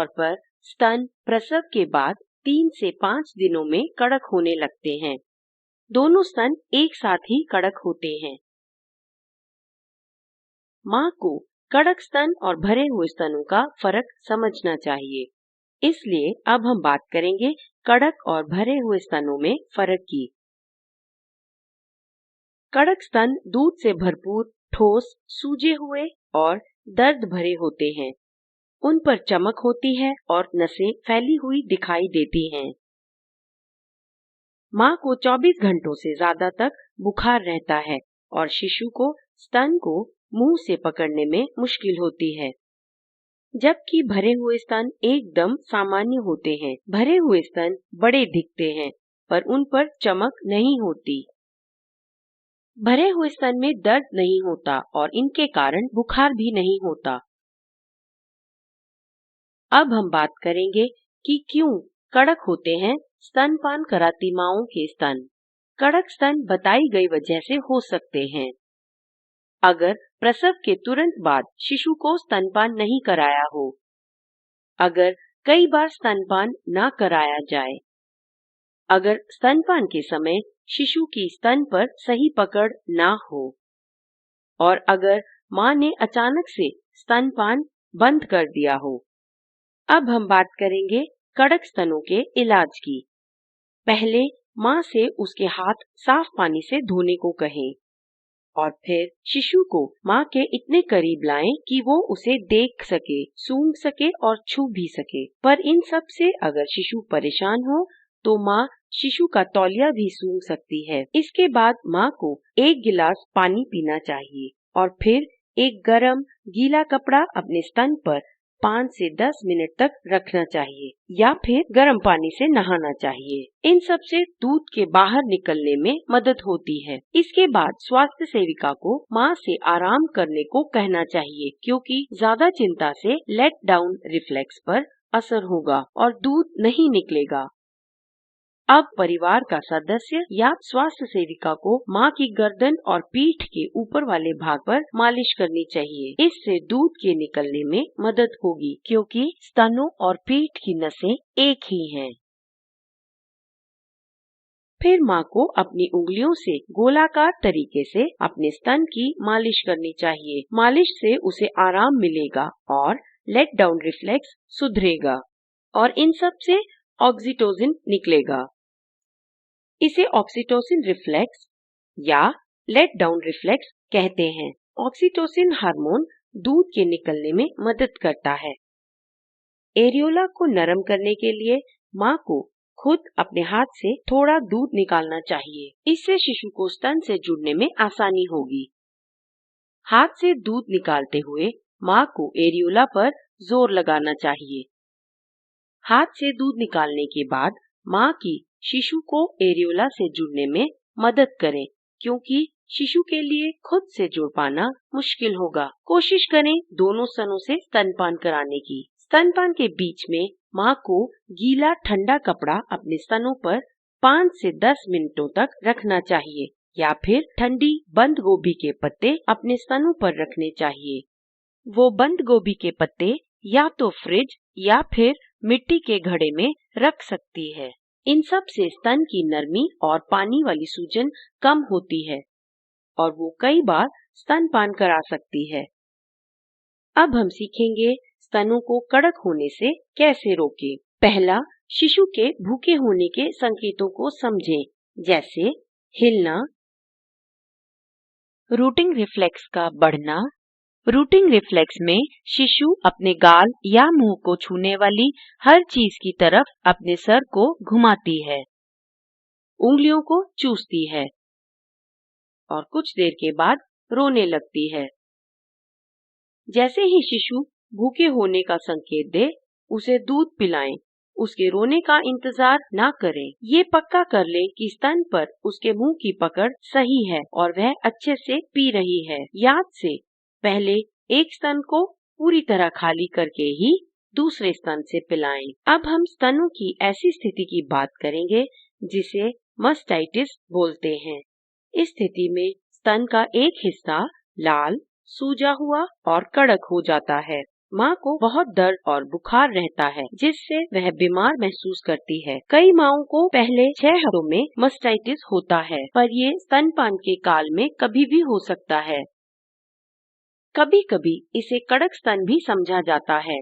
तौर पर स्तन प्रसव के बाद 3 से 5 दिनों में कड़क होने लगते हैं। दोनों स्तन एक साथ ही कड़क होते हैं। माँ को कड़क स्तन और भरे हुए स्तनों का फर्क समझना चाहिए। इसलिए अब हम बात करेंगे कड़क और भरे हुए स्तनों में फर्क की। कड़क स्तन दूध से भरपूर, ठोस, सूजे हुए और दर्द भरे होते हैं। उन पर चमक होती है और नसें फैली हुई दिखाई देती हैं। माँ को 24 घंटों से ज्यादा तक बुखार रहता है और शिशु को स्तन को मुंह से पकड़ने में मुश्किल होती है, जबकि भरे हुए स्तन एकदम सामान्य होते हैं। भरे हुए स्तन बड़े दिखते हैं, पर उन पर चमक नहीं होती। भरे हुए स्तन में दर्द नहीं होता और इनके कारण बुखार भी नहीं होता। अब हम बात करेंगे कि क्यों कड़क होते हैं स्तनपान कराती माँओं के स्तन। कड़क स्तन बताई गई वजह से हो सकते हैं। अगर प्रसव के तुरंत बाद शिशु को स्तनपान नहीं कराया हो, अगर कई बार स्तनपान न कराया जाए, अगर स्तनपान के समय शिशु की स्तन पर सही पकड़ ना हो और अगर माँ ने अचानक से स्तनपान बंद कर दिया हो। अब हम बात करेंगे कड़क स्तनों के इलाज की। पहले माँ से उसके हाथ साफ पानी से धोने को कहें और फिर शिशु को माँ के इतने करीब लाएं कि वो उसे देख सके, सूंघ सके और छू भी सके। पर इन सब से अगर शिशु परेशान हो तो माँ शिशु का तौलिया भी सूंघ सकती है। इसके बाद माँ को 1 गिलास पानी पीना चाहिए और फिर एक गरम गीला कपड़ा अपने स्तन पर 5 से 10 मिनट तक रखना चाहिए या फिर गर्म पानी से नहाना चाहिए। इन सब से दूध के बाहर निकलने में मदद होती है। इसके बाद स्वास्थ्य सेविका को माँ से आराम करने को कहना चाहिए, क्योंकि ज्यादा चिंता से लेट डाउन रिफ्लेक्स पर असर होगा और दूध नहीं निकलेगा। अब परिवार का सदस्य या स्वास्थ्य सेविका को माँ की गर्दन और पीठ के ऊपर वाले भाग पर मालिश करनी चाहिए। इससे दूध के निकलने में मदद होगी, क्योंकि स्तनों और पीठ की नसें एक ही हैं। फिर माँ को अपनी उंगलियों से गोलाकार तरीके से अपने स्तन की मालिश करनी चाहिए। मालिश से उसे आराम मिलेगा और लेट डाउन रिफ्लेक्स सुधरेगा और इन सब से ऑक्सीटोसिन निकलेगा। इसे ऑक्सीटोसिन रिफ्लेक्स या लेट डाउन रिफ्लेक्स कहते हैं। ऑक्सीटोसिन हार्मोन दूध के निकलने में मदद करता है। एरियोला को नरम करने के लिए माँ को खुद अपने हाथ से थोड़ा दूध निकालना चाहिए। इससे शिशु को स्तन से जुड़ने में आसानी होगी। हाथ से दूध निकालते हुए माँ को एरियोला पर जोर लगाना चाहिए। हाथ से दूध निकालने के बाद माँ की शिशु को एरियोला से जुड़ने में मदद करें, क्योंकि शिशु के लिए खुद से जुड़ पाना मुश्किल होगा। कोशिश करें दोनों स्तनों से स्तनपान कराने की। स्तनपान के बीच में माँ को गीला ठंडा कपड़ा अपने स्तनों पर 5 से 10 मिनटों तक रखना चाहिए या फिर ठंडी बंद गोभी के पत्ते अपने स्तनों पर रखने चाहिए। वो बंद गोभी के पत्ते या तो फ्रिज या फिर मिट्टी के घड़े में रख सकती है। इन सब से स्तन की नरमी और पानी वाली सूजन कम होती है और वो कई बार स्तनपान करा सकती है। अब हम सीखेंगे स्तनों को कड़क होने से कैसे रोकें। पहला, शिशु के भूखे होने के संकेतों को समझें, जैसे हिलना, रूटिंग रिफ्लेक्स का बढ़ना। रूटिंग रिफ्लेक्स में शिशु अपने गाल या मुंह को छूने वाली हर चीज की तरफ अपने सर को घुमाती है, उंगलियों को चूसती है और कुछ देर के बाद रोने लगती है। जैसे ही शिशु भूखे होने का संकेत दे, उसे दूध पिलाएं। उसके रोने का इंतजार ना करें। ये पक्का कर ले कि स्तन पर उसके मुंह की पकड़ सही है और वह अच्छे से पी रही है। याद से पहले एक स्तन को पूरी तरह खाली करके ही दूसरे स्तन से पिलाएं। अब हम स्तनों की ऐसी स्थिति की बात करेंगे जिसे मस्टाइटिस बोलते हैं। इस स्थिति में स्तन का एक हिस्सा लाल, सूजा हुआ और कड़क हो जाता है माँ को बहुत दर्द और बुखार रहता है, जिससे वह बीमार महसूस करती है। कई माँओं को पहले 6 हफ्तों में मास्टाइटिस होता है, पर ये स्तनपान के काल में कभी भी हो सकता है। कभी कभी इसे कड़क स्तन भी समझा जाता है,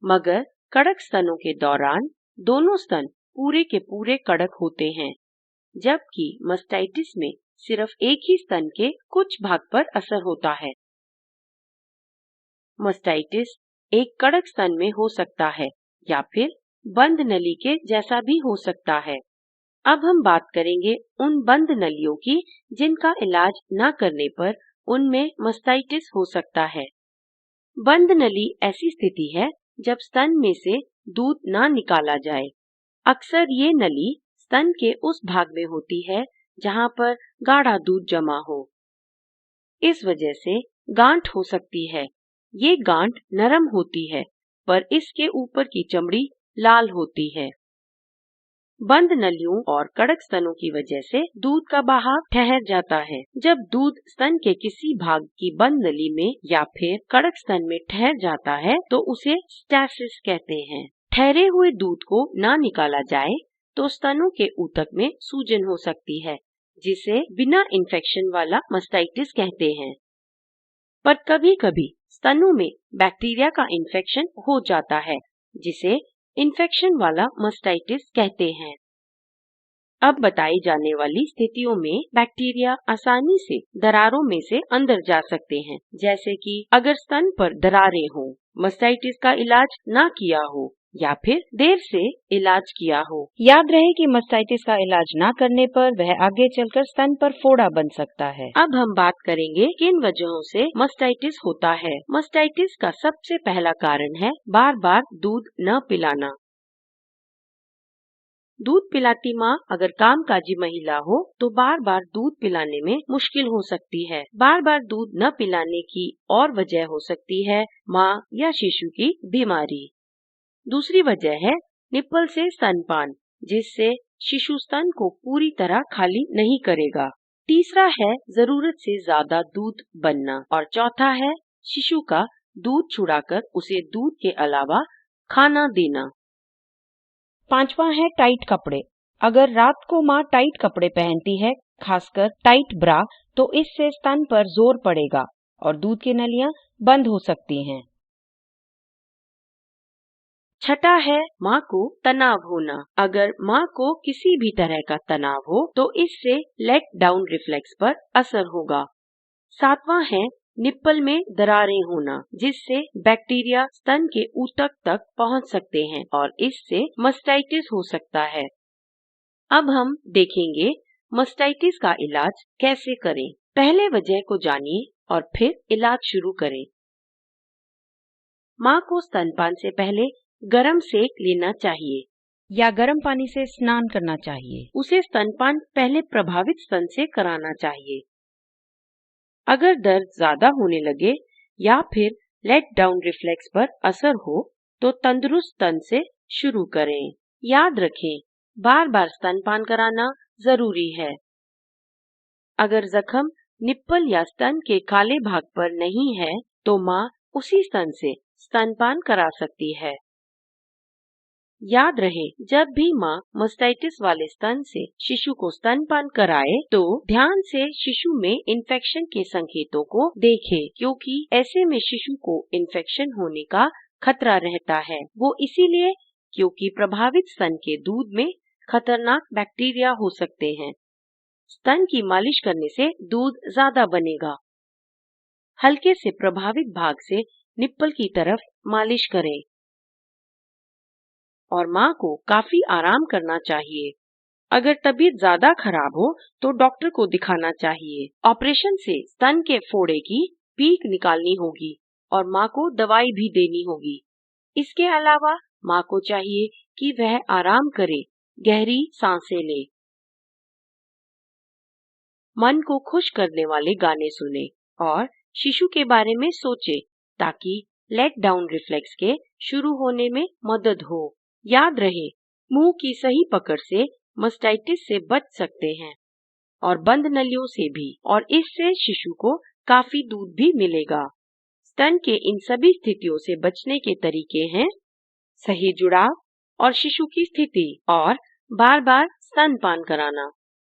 मगर कड़क स्तनों के दौरान दोनों स्तन पूरे के पूरे कड़क होते हैं, जबकि मास्टाइटिस में सिर्फ एक ही स्तन के कुछ भाग पर असर होता है। मास्टाइटिस एक कड़क स्तन में हो सकता है या फिर बंद नली के जैसा भी हो सकता है। अब हम बात करेंगे उन बंद नलियों की जिनका इलाज न करने पर उनमें मास्टाइटिस हो सकता है। बंद नली ऐसी स्थिति है जब स्तन में से दूध ना निकाला जाए। अक्सर ये नली स्तन के उस भाग में होती है जहाँ पर गाढ़ा दूध जमा हो। इस वजह से गांठ हो सकती है। ये गांठ नरम होती है, पर इसके ऊपर की चमड़ी लाल होती है। बंद नलियों और कड़क स्तनों की वजह से दूध का बहाव ठहर जाता है। जब दूध स्तन के किसी भाग की बंद नली में या फिर कड़क स्तन में ठहर जाता है तो उसे स्टैसिस कहते हैं। ठहरे हुए दूध को ना निकाला जाए तो स्तनों के ऊतक में सूजन हो सकती है, जिसे बिना इन्फेक्शन वाला मास्टाइटिस कहते हैं। पर कभी कभी स्तनों में बैक्टीरिया का इन्फेक्शन हो जाता है, जिसे इन्फेक्शन वाला मास्टाइटिस कहते हैं। अब बताई जाने वाली स्थितियों में बैक्टीरिया आसानी से दरारों में से अंदर जा सकते हैं, जैसे कि अगर स्तन पर दरारें हो, मास्टाइटिस का इलाज ना किया हो या फिर देर से इलाज किया हो। याद रहे कि मास्टाइटिस का इलाज ना करने पर वह आगे चलकर स्तन पर फोड़ा बन सकता है। अब हम बात करेंगे किन वजहों से मास्टाइटिस होता है। मास्टाइटिस का सबसे पहला कारण है बार बार दूध न पिलाना। दूध पिलाती माँ अगर कामकाजी महिला हो तो बार बार दूध पिलाने में मुश्किल हो सकती है। बार बार दूध न पिलाने की और वजह हो सकती है माँ या शिशु की बीमारी। दूसरी वजह है निप्पल से स्तनपान, जिससे शिशु स्तन को पूरी तरह खाली नहीं करेगा। तीसरा है जरूरत से ज्यादा दूध बनना और चौथा है शिशु का दूध छुड़ाकर उसे दूध के अलावा खाना देना। पांचवा है टाइट कपड़े। अगर रात को माँ टाइट कपड़े पहनती है, खासकर टाइट ब्रा, तो इससे स्तन पर जोर पड़ेगा और दूध की नलियां बंद हो सकती हैं। छठा है माँ को तनाव होना। अगर माँ को किसी भी तरह का तनाव हो तो इससे लेट डाउन रिफ्लेक्स पर असर होगा। सातवां है निप्पल में दरारें होना, जिससे बैक्टीरिया स्तन के ऊतक तक पहुँच सकते हैं और इससे मास्टाइटिस हो सकता है। अब हम देखेंगे मास्टाइटिस का इलाज कैसे करें। पहले वजह को जानिए और फिर इलाज शुरू करें। माँ को स्तनपान से पहले गर्म सेक लेना चाहिए या गर्म पानी से स्नान करना चाहिए। उसे स्तनपान पहले प्रभावित स्तन से कराना चाहिए। अगर दर्द ज्यादा होने लगे या फिर लेट डाउन रिफ्लेक्स पर असर हो तो तंदुरुस्त स्तन से शुरू करें। याद रखें, बार बार स्तनपान कराना जरूरी है। अगर जख्म निप्पल या स्तन के काले भाग पर नहीं है तो माँ उसी स्तन से स्तनपान करा सकती है। याद रहे, जब भी माँ मास्टाइटिस वाले स्तन से शिशु को स्तनपान कराए तो ध्यान से शिशु में इन्फेक्शन के संकेतों को देखे, क्योंकि ऐसे में शिशु को इन्फेक्शन होने का खतरा रहता है। वो इसीलिए क्योंकि प्रभावित स्तन के दूध में खतरनाक बैक्टीरिया हो सकते हैं। स्तन की मालिश करने से दूध ज्यादा बनेगा। हल्के से प्रभावित भाग से निप्पल की तरफ मालिश करें और माँ को काफी आराम करना चाहिए। अगर तबीयत ज्यादा खराब हो तो डॉक्टर को दिखाना चाहिए। ऑपरेशन से स्तन के फोड़े की पीक निकालनी होगी और माँ को दवाई भी देनी होगी। इसके अलावा माँ को चाहिए कि वह आराम करे, गहरी सांसें ले, मन को खुश करने वाले गाने सुने और शिशु के बारे में सोचे ताकि लेट डाउन रिफ्लेक्स के शुरू होने में मदद हो। याद रहे, मुंह की सही पकड़ से मास्टाइटिस से बच सकते हैं और बंद नलियों से भी, और इससे शिशु को काफी दूध भी मिलेगा। स्तन के इन सभी स्थितियों से बचने के तरीके हैं सही जुड़ाव और शिशु की स्थिति और बार बार स्तनपान कराना।